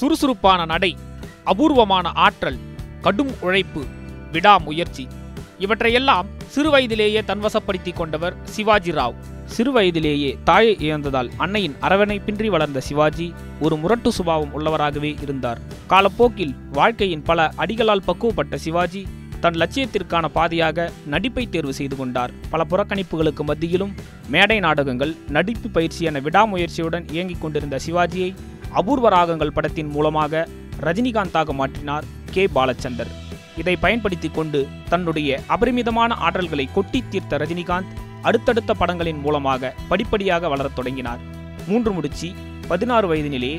சுறுசுறுப்பான நடை, அபூர்வமான ஆற்றல், கடும் உழைப்பு, விடாமுயற்சி இவற்றையெல்லாம் சிறுவயதிலேயே தன்வசப்படுத்தி கொண்டவர் சிவாஜி ராவ். சிறுவயதிலேயே தாயை இழந்ததால் அன்னையின் அரவணைப்பின்றி வளர்ந்த சிவாஜி ஒரு முரட்டு சுபாவம் உள்ளவராகவே இருந்தார். காலப்போக்கில் வாழ்க்கையின் பல அடிகளால் பக்குவப்பட்ட சிவாஜி தன் லட்சியத்திற்கான பாதையாக நடிப்பை தேர்வு செய்து கொண்டார். பல புறக்கணிப்புகளுக்கு மத்தியிலும் மேடை நாடகங்கள், நடிப்பு பயிற்சி என விடாமுயற்சியுடன் இயங்கிக் கொண்டிருந்த சிவாஜியை அபூர்வ ராகங்கள் படத்தின் மூலமாக ரஜினிகாந்தாக மாற்றினார் கே. பாலச்சந்தர். இதை பயன்படுத்தி கொண்டு தன்னுடைய அபரிமிதமான ஆற்றல்களை கொட்டி தீர்த்த ரஜினிகாந்த் அடுத்தடுத்த படங்களின் மூலமாக படிப்படியாக வளரத் தொடங்கினார். 3 முடிச்சி, 16 வயதினிலே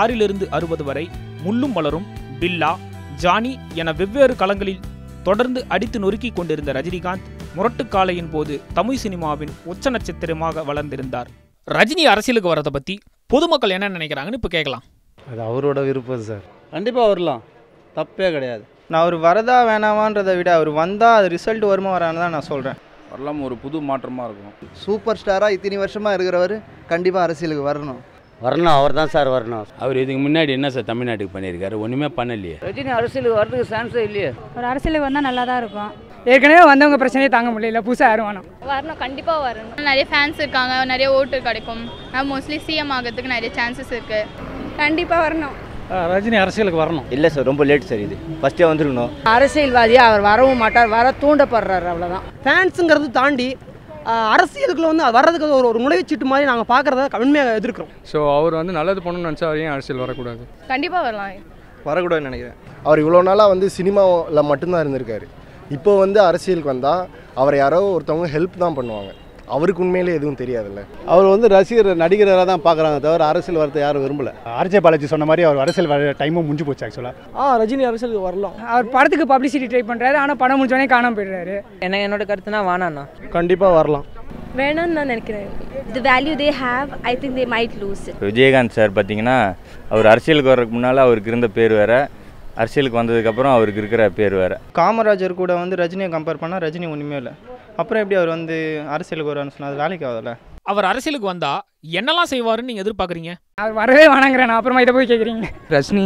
6 to 60 வரை, முள்ளும் மலரும், பில்லா, ஜானி என வெவ்வேறு களங்களில் தொடர்ந்து அடித்து நொறுக்கி கொண்டிருந்த ரஜினிகாந்த் முரட்டுக்காலையின் போது தமிழ் சினிமாவின் உச்ச நட்சத்திரமாக வளர்ந்திருந்தார். ரஜினி அரசியலுக்கு வரதை பற்றி பொதுமக்கள் என்ன நினைக்கிறாங்கன்னு இப்போ கேட்கலாம். அது அவரோட விருப்பம் சார். கண்டிப்பாக வரலாம், தப்பே கிடையாது. நான் அவர் வரதா வேணாமான்றதை விட அவர் வந்தால் அது ரிசல்ட் வருமா வரான்னு தான் நான் சொல்கிறேன். வரலாம், ஒரு புது மாற்றமாக இருக்கும். சூப்பர் ஸ்டாராக இத்தனை வருஷமாக இருக்கிறவர் கண்டிப்பாக அரசியலுக்கு வரணும். அவர் தான் சார் வரணும். அவர் இதுக்கு முன்னாடி என்ன சார் தமிழ்நாட்டுக்கு பண்ணியிருக்காரு? ஒன்றுமே பண்ணலையே. ரஜினி அரசியலுக்கு வர்றதுக்கு சான்ஸே இல்லையே. ஒரு அரசியலுக்கு வந்தால் நல்லா தான் இருக்கும். ஏற்கனவே வந்தவங்க பிரச்சனையே தாங்க முடியல, புதுசாக யாரும் வேணும். வரணும், கண்டிப்பாக வரணும். நிறைய ஃபேன்ஸ் இருக்காங்க, நிறைய ஓட்டு கிடைக்கும். மோஸ்ட்லி சிஎம் ஆகிறதுக்கு நிறைய சான்சஸ் இருக்குது. கண்டிப்பாக வரணும். ரஜினி அரசியலுக்கு வரணும். இல்லை சார், ரொம்ப லேட் சார். இது ஃபஸ்ட்டே வந்துருக்கணும். அரசியல்வாதியாக அவர் வரவும் மாட்டார், வர தூண்டப்படுறாரு, அவ்வளோதான். ஃபேன்ஸுங்கிறது தாண்டி அரசியலுக்குள்ள வந்து வர்றதுக்கு ஒரு நுழைவுச்சீட்டு மாதிரி நாங்கள் பார்க்குறத கடுமையாக எதிர்க்கிறோம். ஸோ அவர் வந்து நல்லது பண்ணணும்னு நினச்சா அவர் ஏன் அரசியல் வரக்கூடாது? கண்டிப்பாக வரலாம். வரக்கூடாதுன்னு நினைக்கிறேன். அவர் இவ்வளோ நாளாக வந்து சினிமாவில் மட்டும்தான் இருந்திருக்காரு. இப்போ வந்து அரசியலுக்கு வந்தால் அவரை யாரோ ஒருத்தவங்க ஹெல்ப் தான் பண்ணுவாங்க. அவருக்கு உண்மையிலே எதுவும் தெரியாதுல்ல. அவர் வந்து ரசிகர் நடிகராக தான் பார்க்குறாங்க தவிர அரசியல் வரத்தை யாரும் விரும்பல. ஆர்ஜே பாலாஜி சொன்ன மாதிரி அவர் அரசியல் வர டைமும் முடிஞ்சு போச்சு ஆக்சுவலாக. ரஜினி அரசியலுக்கு வரலாம். அவர் படத்துக்கு பப்ளிசிட்டி ட்ரை பண்ணுறாரு, ஆனால் படம் முடிஞ்சோடனே காணாம போயிடுறாரு. என்னோட கருத்துனா வானாண்ணா. கண்டிப்பாக வரலாம். வேணும்னு நான் நினைக்கிறேன். The value they have, I think they might lose it. Vijayakanth sir பார்த்தீங்கன்னா அவர் அரசியலுக்கு வர்றதுக்கு முன்னால் அவருக்கு இருந்த பேர் வேறு, அரசியலுக்கு வந்ததுக்கப்புறம் அவருக்கு இருக்கிற பேர் வேறு. காமராஜர் கூட வந்து ரஜினியை கம்பேர் பண்ணால் ரஜினி ஒன்றுமே இல்லை. அப்புறம் எப்படி அவர் வந்து அரசியலுக்கு வருவான்னு சொன்னால் அது வேலைக்கு ஆகுதுல்ல. அவர் அரசியலுக்கு வந்தா என்னெல்லாம் செய்வாருன்னு நீங்கள் எதிர்பார்க்குறீங்க? அவர் வரவே வேணாங்கிறேன், அப்புறமா இதை போய் கேட்குறீங்க. ரஜினி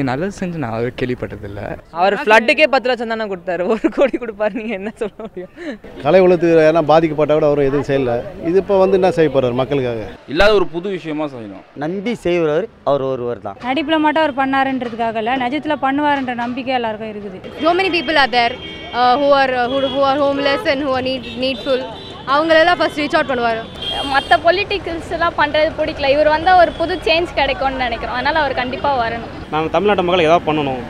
நல்லது செஞ்சு நான் கேள்விப்பட்டதில்லை. அவர் ஃப்ளட்டுக்கே 10 லட்சம் தானே கொடுத்தாரு, 1 கோடி கொடுப்பாரு. நீங்கள் என்ன சொல்ல முடியும்? கலை உலகத்துக்கு ஏன்னா பாதிக்கப்பட்ட கூட அவர் எதுவும் செய்யலை. இது இப்போ வந்து என்ன செய்ய போகிறார் மக்களுக்காக? இல்லாத ஒரு புது விஷயமா செய்யணும். நம்பி செய்கிறவர் அவர் ஒருவர் தான். நடிப்பில் மட்டும் அவர் பண்ணாருன்றதுக்காக இல்லை, நிஜத்தில் பண்ணுவாருன்ற நம்பிக்கை எல்லாருக்கும் இருக்குது. So many people are there who are homeless and who are needful. அவங்களெல்லாம் ஃபர்ஸ்ட் ரீச் அவுட் பண்ணுவார். மற்ற பொலிட்டிக்கல்ஸ் எல்லாம் பண்ணுறது பிடிக்கல. இவர் வந்தால் ஒரு புது சேஞ்ச் கிடைக்கும்னு நினைக்கிறோம். அதனால் அவர் கண்டிப்பாக வரணும். நாங்கள் தமிழ்நாட்டு மக்கள் ஏதாவது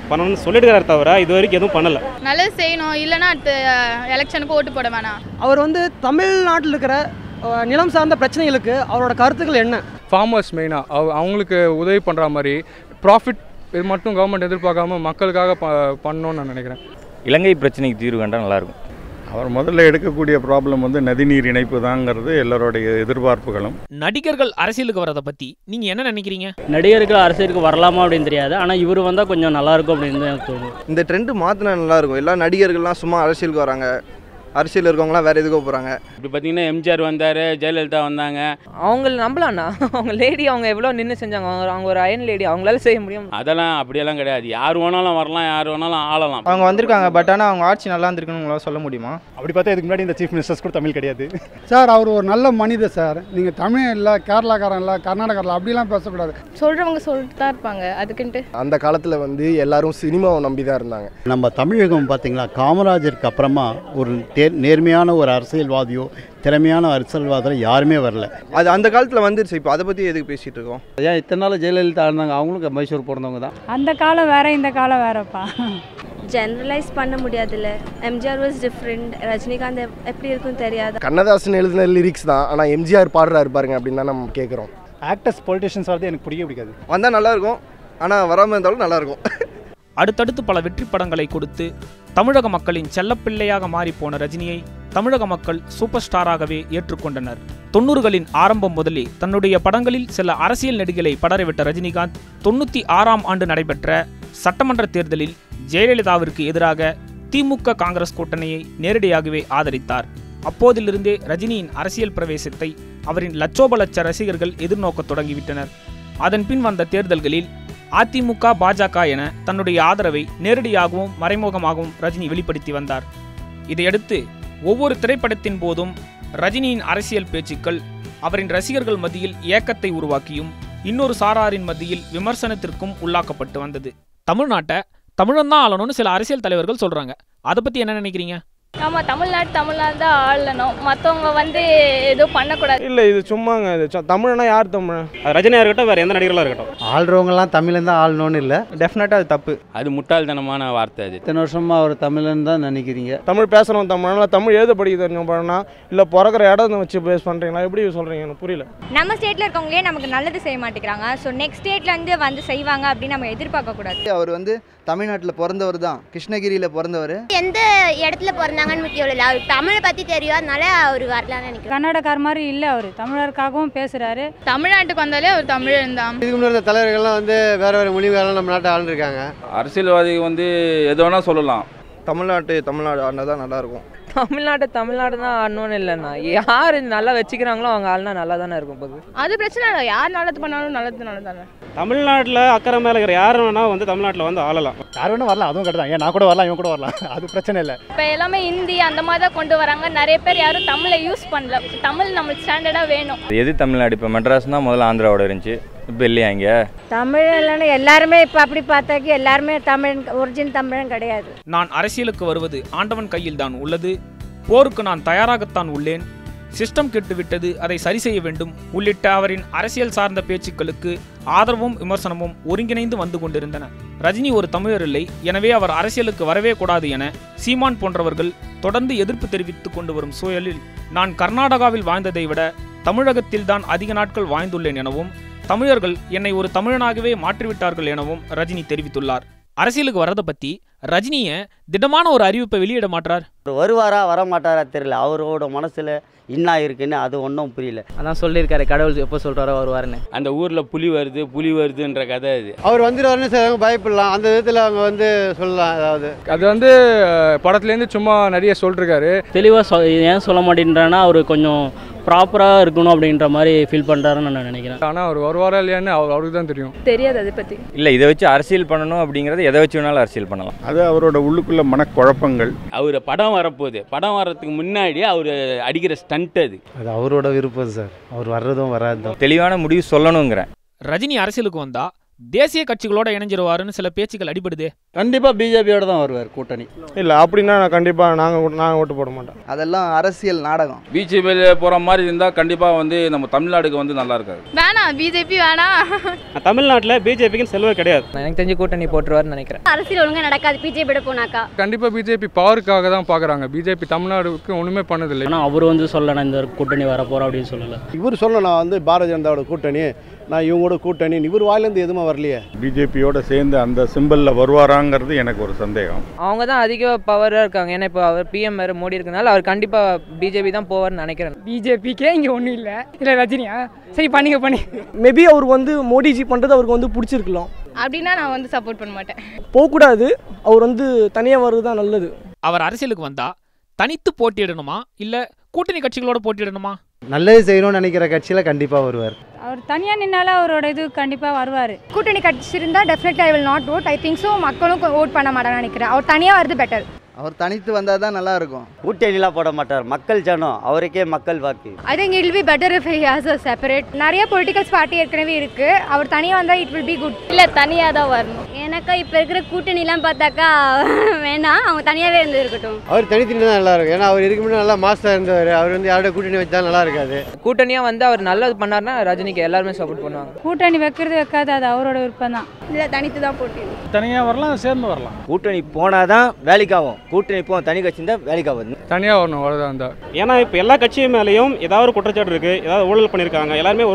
பண்ணணும்னு சொல்லிட்டு தவிர இது வரைக்கும் எதுவும் பண்ணலை. நல்லது செய்யணும், இல்லைன்னா அடுத்த எலெக்ஷனுக்கு ஓட்டு போட வேணாம். அவர் வந்து தமிழ்நாட்டில் இருக்கிற நிலம் சார்ந்த பிரச்சனைகளுக்கு அவரோட கருத்துக்கள் என்ன? ஃபார்மர்ஸ் மெயினாக அவங்களுக்கு உதவி பண்ணுற மாதிரி ப்ராஃபிட் இது மட்டும் கவர்மெண்ட் எதிர்பார்க்காம மக்களுக்காக பண்ணணும்னு நான் நினைக்கிறேன். இலங்கை பிரச்சனைக்கு தீர்வு கண்டால் நல்லாயிருக்கும். அவர் முதல்ல எடுக்கக்கூடிய ப்ராப்ளம் வந்து நதிநீர் இணைப்பு தாங்கிறது எல்லாருடைய எதிர்பார்ப்புகளும். நடிகர்கள் அரசியலுக்கு வரதை பற்றி நீங்கள் என்ன நினைக்கிறீங்க? நடிகர்கள் அரசியலுக்கு வரலாமா அப்படின்னு தெரியாது, ஆனால் இவர் வந்தால் கொஞ்சம் நல்லாயிருக்கும் அப்படின்னு எனக்கு தோணும். இந்த ட்ரெண்டு மாற்றினா நல்லாயிருக்கும். எல்லா நடிகர்கள்லாம் சும்மா அரசியலுக்கு வராங்க, அரசியல் இருக்கவங்களாம் வேறு எதுக்கோ போகிறாங்க. இப்படி பார்த்தீங்கன்னா எம்ஜிஆர் வந்தார், ஜெயலலிதா வந்தாங்க. அவங்கள நம்பலாண்ணா, அவங்க லேடி அவங்க எவ்வளோ நின்று செஞ்சாங்க. அவங்க ஒரு அயன் லேடி, அவங்களால செய்ய முடியும். அதெல்லாம் அப்படியெல்லாம் கிடையாது. யார் வேணாலும் வரலாம், யார் வேணாலும் ஆளலாம். அவங்க வந்திருக்காங்க, பட் ஆனால் அவங்க ஆட்சி நல்லா இருந்திருக்குன்னு உங்களால் சொல்ல முடியுமா? அப்படி பார்த்தா இதுக்கு முன்னாடி இந்த சீஃப் மினிஸ்டர்ஸ் கூட தமிழ் கிடையாது சார். அவர் ஒரு நல்ல மனிதர் சார். நீங்கள் தமிழ் இல்லை, கேரளாக்காரன் இல்லை, கர்நாடகாவில் அப்படிலாம் பேசக்கூடாது. சொல்கிறவங்க சொல்லிட்டு தான் இருப்பாங்க. அதுக்குன்ட்டு அந்த காலத்தில் வந்து எல்லாரும் சினிமாவை நம்பி தான் இருந்தாங்க. நம்ம தமிழகம் பார்த்தீங்களா, காமராஜருக்கு அப்புறமா ஒரு நேர்மையான ஒரு அரசியல்வாதியோ திறமையான அரசியல்வாதியோ யாருமே வரல. அது அந்த காலத்தில் வந்துருச்சு. இப்போ அதை பற்றி எதுக்கு பேசிகிட்டு இருக்கோம்? ஏன் இத்தனை நாள் ஜெயலலிதா இருந்தாங்க, அவங்களும் மைசூர் பிறந்தவங்க தான். அந்த காலம் வேற, இந்த காலம் வேறப்பா. ஜெனரலைஸ் பண்ண முடியாதுல்ல. எம்ஜிஆர் வாஸ் டிஃப்ரெண்ட், ரஜினிகாந்த் எப்படி இருக்குன்னு தெரியாது. கண்ணதாசன் எழுதின லிரிக்ஸ் தான், ஆனால் எம்ஜிஆர் பாடுறாரு பாருங்க அப்படின்னு தான் நம்ம கேட்குறோம். ஆக்டர்ஸ் பொலிட்டிஷியன்ஸ் வரது எனக்கு பிடிக்காது. வந்தால் நல்லாயிருக்கும், ஆனால் வராமல் இருந்தாலும் நல்லாயிருக்கும். அடுத்தடுத்து பல வெற்றி படங்களை கொடுத்து தமிழக மக்களின் செல்லப்பிள்ளையாக மாறிப்போன ரஜினியை தமிழக மக்கள் சூப்பர் ஸ்டாராகவே ஏற்றுக்கொண்டனர். 90களின் ஆரம்பம் முதலே தன்னுடைய படங்களில் சில அரசியல் நடிகளை படரவிட்ட ரஜினிகாந்த் 96ஆம் ஆண்டு நடைபெற்ற சட்டமன்ற தேர்தலில் ஜெயலலிதாவிற்கு எதிராக திமுக காங்கிரஸ் கூட்டணியை நேரடியாகவே ஆதரித்தார். அப்போதிலிருந்தே ரஜினியின் அரசியல் பிரவேசத்தை அவரின் லட்சோப லட்ச ரசிகர்கள் எதிர்நோக்க தொடங்கிவிட்டனர். அதன் பின் வந்த தேர்தல்களில் அதிமுக, பாஜக என தன்னுடைய ஆதரவை நேரடியாகவும் மறைமுகமாகவும் ரஜினி வெளிப்படுத்தி வந்தார். இதையடுத்து ஒவ்வொரு திரைப்படத்தின் போதும் ரஜினியின் அரசியல் பேச்சுக்கள் அவரின் ரசிகர்கள் மத்தியில் ஏக்கத்தை உருவாக்கியும் இன்னொரு சாராரின் மத்தியில் விமர்சனத்திற்கும் உள்ளாக்கப்பட்டு வந்தது. தமிழ்நாட்டை தமிழன்தான் ஆளணும்னு சில அரசியல் தலைவர்கள் சொல்றாங்க. அதை பத்தி என்ன நினைக்கிறீங்க? ஆமாம், தமிழ்நாடு தான் ஆளணும், மற்றவங்க எதுவும் பண்ணக்கூடாது. இல்லை, இது சும்மாங்க. இது தமிழ்னா யார் தமிழ்? ரஜினியாக இருக்கட்டும், வேறு எந்த நடிகர்களாக இருக்கட்டும், ஆள்றவங்கலாம் தமிழன் தான் ஆளணும்னு இல்லை. டெஃபினட்டாக அது தப்பு. அது முட்டாள்தனமான வார்த்தை. அது இத்தனை வருஷமாக அவர் தமிழன் தான் நினைக்கிறீங்க. தமிழ் பேசணும், தமிழ் எழுத படிக்க தெரிஞ்சோம்னா இல்லை பிறக்கிற இடம் வச்சு பேஸ் பண்ணுறீங்களா? எப்படி சொல்கிறீங்க? எனக்கு புரியல. நம்ம ஸ்டேட்டில் இருக்கவங்களே நமக்கு நல்லது செய்ய மாட்டேங்கிறாங்க. ஸோ நெக்ஸ்ட் ஸ்டேட்லேருந்து வந்து செய்வாங்க அப்படின்னு நம்ம எதிர்பார்க்கக்கூடாது. அவர் தமிழ்நாட்டில் பிறந்தவர் தான், கிருஷ்ணகிரியில் பிறந்தவர். எந்த இடத்துல பிறந்தாங்கன்னு முக்கியம் இல்லை, அவர் தமிழை பற்றி தெரியும், அதனால அவர் வரலான்னு நினைக்கிறேன். கர்நாடகார் மாதிரி இல்லை, அவர் தமிழருக்காகவும் பேசுகிறாரு. தமிழ்நாட்டுக்கு வந்தாலே அவர் தமிழன் தான். இதுக்கு முன்னாடி தலைவர்கள்லாம் வேறு மொழிகளெல்லாம் நம்ம நாட்டை ஆளுருக்காங்க. அரசியல்வாதி எது வேணால் சொல்லலாம். தமிழ்நாடு ஆடினா தான் நல்லாயிருக்கும். தமிழ்நாடு தான் ஆடணும்னு இல்லைண்ணா, யார் நல்லா வச்சுக்கிறாங்களோ அவங்க ஆள்னா நல்லா தானே இருக்கும். போது அது பிரச்சனை இல்லை, யார் நல்லது பண்ணாலும் நல்லது தானே. தமிழ்நாட்டில் அக்கறை மேலே இருக்கிற யார் வேணால் தமிழ்நாட்டில் ஆளலாம். யார் வேணும் வரலாம், அதுவும் கரெக்ட் தான். ஏன் நான் கூட வரலாம், இவன் கூட வரலாம், அது பிரச்சனை இல்லை. இப்போ எல்லாமே ஹிந்தி அந்த மாதிரி தான் கொண்டு வராங்க. நிறைய பேர் யாரும் தமிழை யூஸ் பண்ணல. தமிழ் நம்மளுக்கு ஸ்டாண்டர்டாக வேணும். எது தமிழ்நாடு? இப்போ மெட்ராஸ் தான் முதல்ல ஆந்திராவோட இருந்துச்சு, இப்போ இல்லையா இங்கே? தமிழ் இல்லைன்னு எல்லாருமே இப்போ அப்படி பார்த்தாக்கி எல்லாருமே தமிழன், ஒரிஜினல் தமிழன் கிடையாது. நான் அரசியலுக்கு வருவது ஆண்டவன் கையில் தான் உள்ளது, போருக்கு நான் தயாராகத்தான் உள்ளேன், சிஸ்டம் கெட்டுவிட்டது, அதை சரி செய்ய வேண்டும் உள்ளிட்ட அவரின் அரசியல் சார்ந்த பேச்சுக்களுக்கு ஆதரவும் விமர்சனமும் ஒருங்கிணைந்து வந்து கொண்டிருந்தன. ரஜினி ஒரு தமிழர் இல்லை, எனவே அவர் அரசியலுக்கு வரவே கூடாது என சீமான் போன்றவர்கள் தொடர்ந்து எதிர்ப்பு தெரிவித்துக் கொண்டு வரும் சூழலில் நான் கர்நாடகாவில் வாழ்ந்ததை விட தமிழகத்தில் தான் அதிக நாட்கள் வாழ்ந்துள்ளேன் எனவும் தமிழர்கள் என்னை ஒரு தமிழனாகவே மாற்றிவிட்டார்கள் எனவும் ரஜினி தெரிவித்துள்ளார். அரசியலுக்கு வரதை பற்றி ரஜினியை திடமான ஒரு அறிவிப்பை வெளியிட மாட்டார். வருவாரா வர மாட்டாரா தெரியல. அவரோட மனசில் என்ன இருக்குன்னு அது ஒன்றும் புரியல. அதான் சொல்லியிருக்காரு, கடவுள் எப்போ சொல்கிறாரோ வருவாருன்னு. அந்த ஊரில் புலி வருதுன்ற கதை அது. அவர் வந்துடுவாருன்னு பயப்படலாம், அந்த விதத்தில் அவங்க சொல்லலாம். அது படத்துலேருந்து சும்மா நிறைய சொல்லிருக்காரு. தெளிவாக ஏன் சொல்ல மாட்டேன்றான்னா அவர் கொஞ்சம் ப்ராப்பராக இருக்கணும் அப்படின்ற மாதிரி ஃபீல் பண்ணுறாருன்னு நான் நினைக்கிறேன். ஆனால் அவர் வருவாரா இல்லையான்னு அவருக்கு தான் தெரியும். தெரியாது அதை பற்றி. இல்லை, இதை வச்சு அரசியல் பண்ணணும் அப்படிங்கிறது எதை வச்சு வேணாலும் அரசியல் பண்ணலாம். அது அவரோட உள்ளுக்குள்ள மனக்குழப்பங்கள். அவர் படம் வரப்போகுது, படம் வர்றதுக்கு முன்னாடி அவர் அடிக்கிற ஸ்டண்ட் அது அவரோட விருப்பம் சார். அவர் வர்றதும் வராதும் தெளிவான முடிவு சொல்லணுங்கிறேன். ரஜினி அரசியலுக்கு வந்தா தேசிய கட்சிகளோட இணைஞ்சிருவாருன்னு சில பேச்சுக்கள் அடிபடுது. கண்டிப்பாக பிஜேபியோட தான் வருவார் கூட்டணி. இல்லை அப்படின்னா கண்டிப்பாக நாங்கள் ஓட்டு போட மாட்டோம். அதெல்லாம் அரசியல் நாடகம். பிஜேபியில் போகிற மாதிரி இருந்தால் கண்டிப்பாக நம்ம தமிழ்நாடுக்கு நல்லா இருக்காது. வேணாம், பிஜேபி வேணாம். தமிழ்நாட்டில் பிஜேபிக்கு செல்வம் கிடையாது. எனக்கு தெரிஞ்சு கூட்டணி போட்டுருவாருன்னு நினைக்கிறேன். அரசியல் ஒழுங்காக நடக்காது பிஜேபியோட போனாக்கா. கண்டிப்பாக பிஜேபி பவருக்காக தான் பார்க்குறாங்க. பிஜேபி தமிழ்நாடுக்கு ஒன்றுமே பண்ணதில்லை. ஆனால் அவர் சொல்லணும் இந்த கூட்டணி வரப்போகிறோம் அப்படின்னு சொல்லலை. இவர் சொல்லணும், நான் பாரதிய ஜனதாவோட கூட்டணி, நான் இவங்களோட கூட்டணி, இவர் வாயிலேருந்து எதுவுமே வரலையே. பிஜேபியோட சேர்ந்து அந்த சிம்பிளில் வருவாராங்கிறது எனக்கு ஒரு சந்தேகம். அவங்க தான் அதிக பவராக இருக்காங்க. ஏன்னா இப்போ அவர் பிஎம் வேறு மோடி இருக்கனால அவர் கண்டிப்பாக பிஜேபி தான் போவார்னு நினைக்கிறேன். பிஜேபிக்கே இங்கே ஒன்றும் இல்லை. இல்லை ரஜினியா, சரி பண்ணி மேபி அவர் மோடிஜி பண்ணுறது அவருக்கு பிடிச்சிருக்கலாம். அப்படின்னா நான் சப்போர்ட் பண்ண மாட்டேன். போகக்கூடாது, அவர் தனியாக வர்றது தான் நல்லது. அவர் அரசியலுக்கு வந்தா தனித்து போட்டியிடணுமா இல்லை கூட்டணி கட்சிகளோட போட்டியிடணுமா? நல்லது செய்யணும்னு நினைக்கிற கட்சியில் கண்டிப்பாக வருவார். அவர் தனியாக நின்னால அவரோட இது கண்டிப்பாக வருவார். கூட்டணி கட்சி இருந்தால் definitely I will not vote. I think so மக்களும் ஓட் பண்ண மாட்டாங்கன்னு நினைக்கிறேன். அவர் தனியாக வருது பெட்டர். அவர் தனித்து வந்தால் தான் நல்லா இருக்கும். கூட்டணிலாம் போட மாட்டார், மக்கள் ஜனம், அவருக்கே மக்கள் வாக்கு. I think it will be better if he has a separate. நிறைய பொலிட்டிக்கல்ஸ் பார்ட்டி ஏற்கனவே இருக்கு. அவர் தனியாக வந்தால் இட் வில் பி குட். இல்லை, தனியாக தான் வரணும். எனக்கா இப்போ இருக்கிற கூட்டணிலாம் பார்த்தாக்கா வேணாம், அவங்க தனியாகவே இருந்து இருக்கட்டும். அவர் தனித்தனி தான் நல்லா இருக்கும். ஏன்னா அவர் இதுக்கு முன்னாடி நல்லா மாஸ்டர் இருந்தவர். அவர் யாரோட கூட்டணி வச்சா நல்லா இருக்காது. கூட்டணியாக அவர் நல்லது பண்ணார்னா ரஜினிக்கு எல்லாருமே சப்போர்ட் பண்ணுவாங்க. கூட்டணி வைக்கிறது வைக்காது அது அவரோட விருப்பம் தான். இல்லை, தனித்து தான் போட்டி. தனியாக வரலாம், சேர்ந்து வரலாம். கூட்டணி போனால் தான் வேலைக்காகும். கூட்டணி போ தனி கட்சி தான் வேலைக்காகுது. தனியாக வரணும், அவ்வளோதான் இருந்தால். ஏன்னா இப்போ எல்லா கட்சியும் மேலேயும் ஏதாவது ஒரு குற்றச்சாட்டு இருக்குது, ஏதாவது ஊழல் பண்ணியிருக்காங்க. எல்லாருமே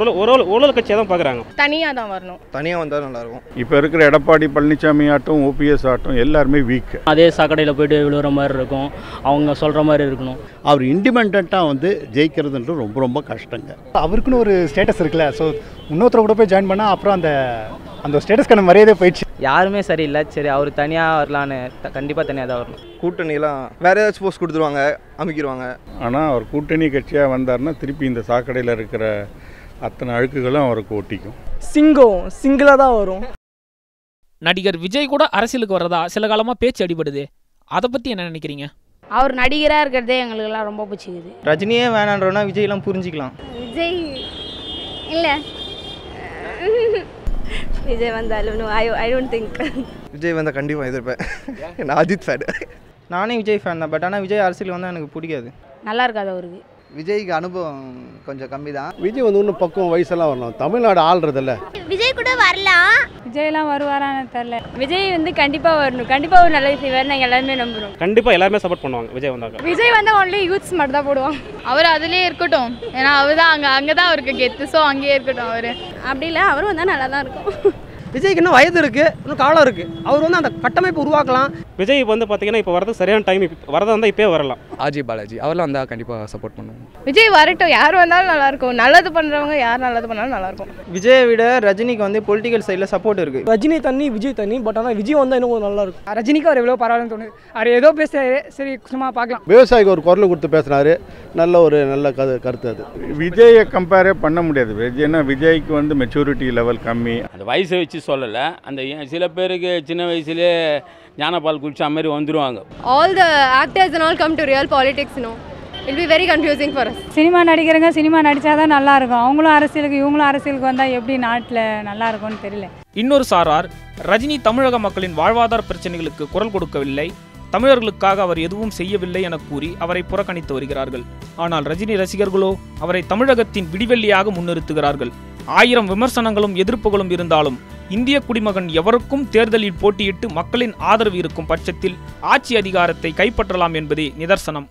ஊழல் கட்சியாக தான் பார்க்குறாங்க. தனியாக தான் வரணும். தனியாக வந்தால் நல்லாயிருக்கும். இப்போ இருக்கிற எடப்பாடி பழனிசாமி ஆட்டும் ஓபிஎஸ் ஆட்டும் எல்லாருமே வீக். அதே சாக்கடையில் போயிட்டு விழுகிற மாதிரி இருக்கும், அவங்க சொல்கிற மாதிரி இருக்கணும். அவர் இண்டிபெண்ட்டாக ஜெயிக்கிறதுன்றது ரொம்ப ரொம்ப கஷ்டங்க. அவருக்குன்னு ஒரு ஸ்டேட்டஸ் இருக்குல்ல. ஸோ இன்னொருத்தர கூட போய் ஜாயின் பண்ணால் அப்புறம் அந்த ஸ்டேட்டஸ்க்கான மரியாதை போயிடுச்சு. யாருமே சரியில்லை. சரி, அவர் தனியாக வரலான்னு கண்டிப்பாக தனியாக தான் வரணும். கூட்டணிலாம் வேறு ஏதாச்சும் போஸ்ட் கொடுத்துருவாங்க, அமைக்கிடுவாங்க. ஆனால் அவர் கூட்டணி கட்சியாக வந்தார்னா திருப்பி இந்த சாக்கடையில் இருக்கிற அத்தனை அழுக்குகளும் அவருக்கு ஒட்டிக்கும். சிங்கிளாக தான் வரும். நடிகர் விஜய் கூட அரசியலுக்கு வர்றதா சில காலமாக பேச்சு அடிபடுது. அதை பற்றி என்ன நினைக்கிறீங்க? அவர் நடிகராக இருக்கிறதே எங்களுக்கெல்லாம் ரொம்ப பிடிச்சிக்குது. ரஜினியே வேணான்றோன்னா விஜய்லாம் புரிஞ்சிக்கலாம். விஜய் இல்லை விஜய் வந்தாலும் ஐ டோன்ட் திங்க். விஜய் வந்தால் கண்டிப்பாக எதிர்ப்பேன். நான் அஜித் ஃபேன். நானே விஜய் ஃபேன் தான். பட் ஆனால் விஜய் அரசியல் வந்தால் எனக்கு பிடிக்காது. நல்லா இருக்காது அவருக்கு. விஜய்க்கு அனுபவம் கொஞ்சம் கம்மி தான். விஜய் வந்து இன்னும் பக்குவம் வயசெல்லாம் வரணும். தமிழ்நாடு ஆள்றதில்ல. விஜய் கூட வரலாம். விஜய்லாம் வருவாரான்னு தெரில. விஜய் வந்து கண்டிப்பாக வரணும். கண்டிப்பாக ஒரு நல்லது செய்வார். நாங்கள் எல்லாருமே நம்புகிறோம். கண்டிப்பாக எல்லாருமே சப்போர்ட் பண்ணுவாங்க விஜய் வந்தாங்க. விஜய் வந்தால் ஒன்லி யூத்ஸ் மட்டும் தான் போடுவாங்க. அவர் அதிலே இருக்கட்டும். ஏன்னா அவர் தான் அங்கே தான் அவருக்கு கெத்து. ஸோ அங்கேயே இருக்கட்டும் அவர். அப்படி இல்லை, அவரும் வந்தால் நல்லா தான் இருக்கும். விஜய்க்கு இன்னும் வயது இருக்குது, இன்னும் காலம் இருக்குது. அவர் வந்து அந்த கட்டமைப்பு உருவாக்கலாம். விஜய் வந்து பார்த்தீங்கன்னா இப்போ வரதுக்கு சரியான டைம். வரதா இருந்தால் இப்போயே வரலாம். ஆர்ஜி பாலாஜி அவர்லாம் வந்தால் கண்டிப்பாக சப்போர்ட் பண்ணுவோம். விஜய் வரட்டும். யார் வந்தாலும் நல்லாயிருக்கும். நல்லது பண்ணுறவங்க யார் நல்லது பண்ணாலும் நல்லாயிருக்கும். விஜயை விட ரஜினிக்கு வந்து பொலிட்டிக்கல் சைடில் சப்போர்ட் இருக்குது. ரஜினி தண்ணி விஜய் தண்ணி. பட் ஆனால் விஜய் வந்தால் இன்னும் நல்லா இருக்கும். ரஜினிக்கு அவர் எவ்வளோ பரவாயில்லன்னு தோணுது. அவர் ஏதோ பேசுறாரு, சரி சும்மா பார்க்கலாம். விவசாயிக்கு ஒரு குரல் கொடுத்து பேசுனாரு. நல்ல கருத்து அது. விஜயை கம்பேரே பண்ண முடியாது. ஏன்னா விஜய்க்கு வந்து மெச்சூரிட்டி லெவல் கம்மி. அந்த வயசை வச்சு சொல்லலை. அந்த சில பேருக்கு சின்ன வயசுலேயே ஞானப்பால் குடிச்ச மாதிரி வந்துடுவாங்க. All the actors and all come to real politics, no. It will be very confusing for us. Cinema நடிக்கிறவங்க சினிமா நடித்தாதான் நல்லாயிருக்கும். அவங்களும் அரசியலுக்கு இவங்களும் அரசியலுக்கு வந்தால் எப்படி நாட்டில் நல்லா இருக்கும்னு தெரியல. இன்னொரு சாரார் ரஜினி தமிழக மக்களின் வாழ்வாதார பிரச்சனைகளுக்கு குரல் கொடுக்கவில்லை, தமிழர்களுக்காக அவர் எதுவும் செய்யவில்லை என கூறி அவரை புறக்கணித்து வருகிறார்கள். ஆனால் ரஜினி ரசிகர்களோ அவரை தமிழகத்தின் விடிவெள்ளியாக முன்னிறுத்துகிறார்கள். 1000 விமர்சனங்களும் எதிர்ப்புகளும் இருந்தாலும் இந்திய குடிமகன் எவருக்கும் தேர்தலில் போட்டியிட்டு மக்களின் ஆதரவு இருக்கும் பட்சத்தில் ஆட்சி அதிகாரத்தை கைப்பற்றலாம் என்பதே நிதர்சனம்.